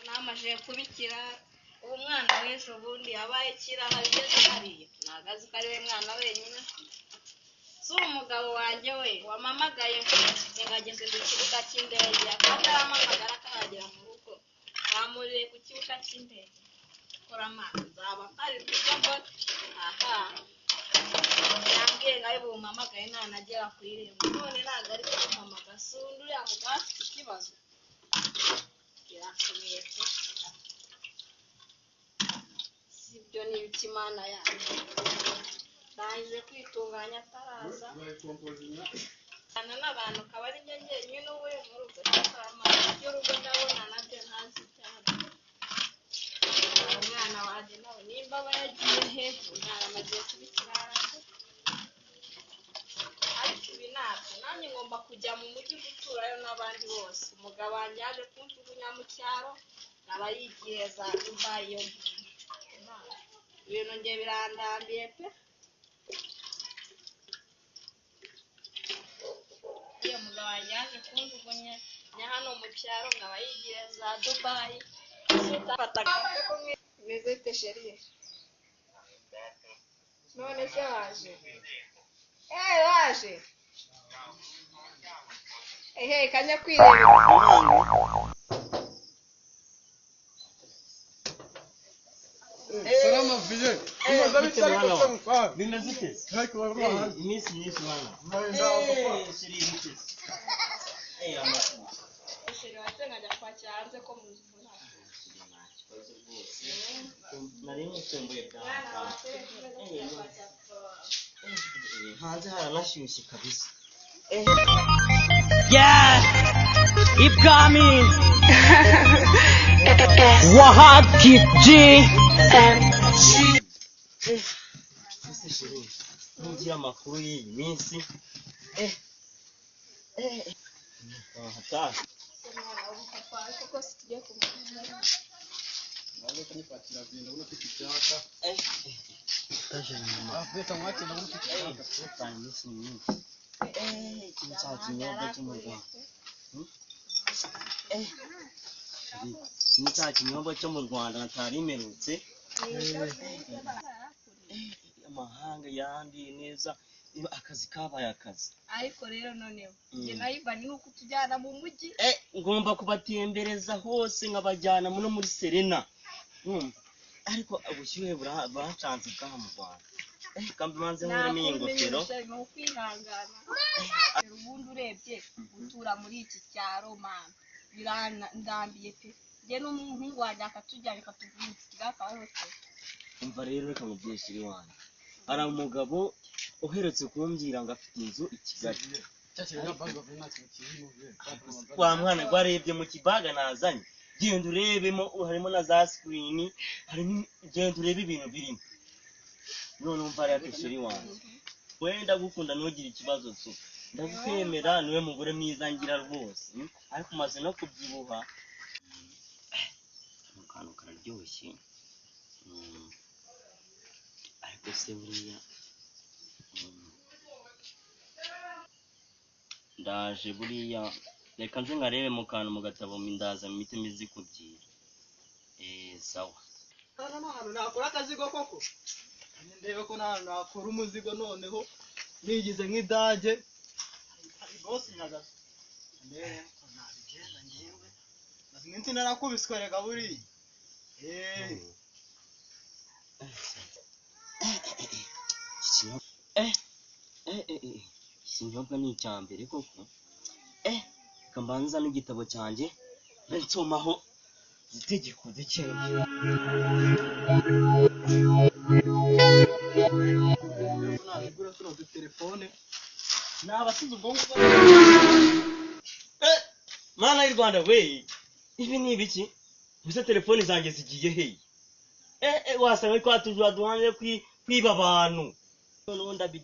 namaje kubikira ubu mwana w'ejo bundi yabaye kira hageze hariya nagaze ko ari we mwana wenyine so umugabo wanjye we wamamagaye ngageze ku kibuga cy'indege akandi aramamagara akagera mu rugo bamuriye ku kibuga cy'indege kora amazi nzaba ari kuko ngo aha yambwiye ngaho bumamagaye ntanagera ku irembo none ntabwo ari kumamagara sundu uriya mugabo afite ikibazo kirakomeye pe sibyo ni ibikimana yanjye ndangije kwitunganya ataraza ana n'abantu akaba ari njye njyenyine uvuye mu rugo cy'amazi y'urugo ndabona nabyo ntazi cyane umwana wanjye nawe nimba aba yagiye hepfo ntaramaze kubikirara ariko ibi ntabwo nanjye ngomba kujya mu mujyi guturayo n'abandi bose umugabo wanjye yaje kunjugunya mu cyaro aba yigiye za Dubai yo ibintu njye birandambiye pe iyo mugabo wanjye yaje kunjugunya hano mu cyaro nkaba yigiye za Dubai utafataga ko meze sheri none se waje waje kanya kwirebera Salama vile. Bimeze Haki wa roho. iminsi myinshi bana. sheri waje nkajya kwakira hanze ko muzivuna Nari musembuye mwana bwa. wawe Hanze haranashyushye kabisa. Ibwami Wahati G Ese sheri ntugira amakuru y'iyi minsi. Hata mwana w'umupapa ariko ko tugiye kumenya Wale kunipatia vile unapikichaka. taje nyuma. Pesa mwake na unapikichaka. Sasa iminsi myinshi. Ikintu cya kinyobwa cyo mu Rwanda. Ikintu cya kinyobwa cyo mu Rwanda natarimerutse. Amahanga yandiye neza niba akazi kabaye akazi. ariko rero noneho njye nayivanye nuko tujyana mu mujyi Ngomba kubatembereza hose nkabajyana no muri Serena. Ariko ubushyuhe buracanze bwaha mu Rwanda. Kambi manze nkuremo ingofero. ni ukwihangana ubundi urebye gutura muri iki cyaro mana birandambiye pe njye n'umuhungu wanjye akatujyana akatuvuna kigakabaho se Umva rero reka mubyeshiri wanjye. Hari umugabo uherutse kumbwira ngo afite inzu i Kigali. Cyakira banga vina kintu vile. Wa mwana gwarebye mu kibaga nazanye. Genda urebemo harimo na za screen, harimo genda urebe ibintu birimo. None umva rero sheri wanjye. Wenda gukunda ntugire ikibazo cyo. Ndagukwemera niwe mugore mwiza ngira rwose. Ariko maze no kubyibuha. Akantu kararyoshye. Ariko se buriya ndaje buriya reka nze nkarebe mu kantu mu gatabo ndaza mu miti mizikubwira. Sawa. Kana nahano nakora akazigo koko. Ndebe ko nahano nakora umuzigo noneho nigize nk'idage. Ari boss nyagaso. Ndebe ko nabigenda ngewe. Nazinti narakubiswe rega buri. Ikinyobwa ni icyambere koko. Kambanza n'igitabo cyanjye nsomaho itegeko dikeye. Nabigura tuno telefone. Nabasize ubwonko. Mana y'u Rwanda we. Ibi ni ibiki? Gusa telefone zanjye zigiye heyi. Wasanga ko atujwa duhanje kwiba abantu. None ndabi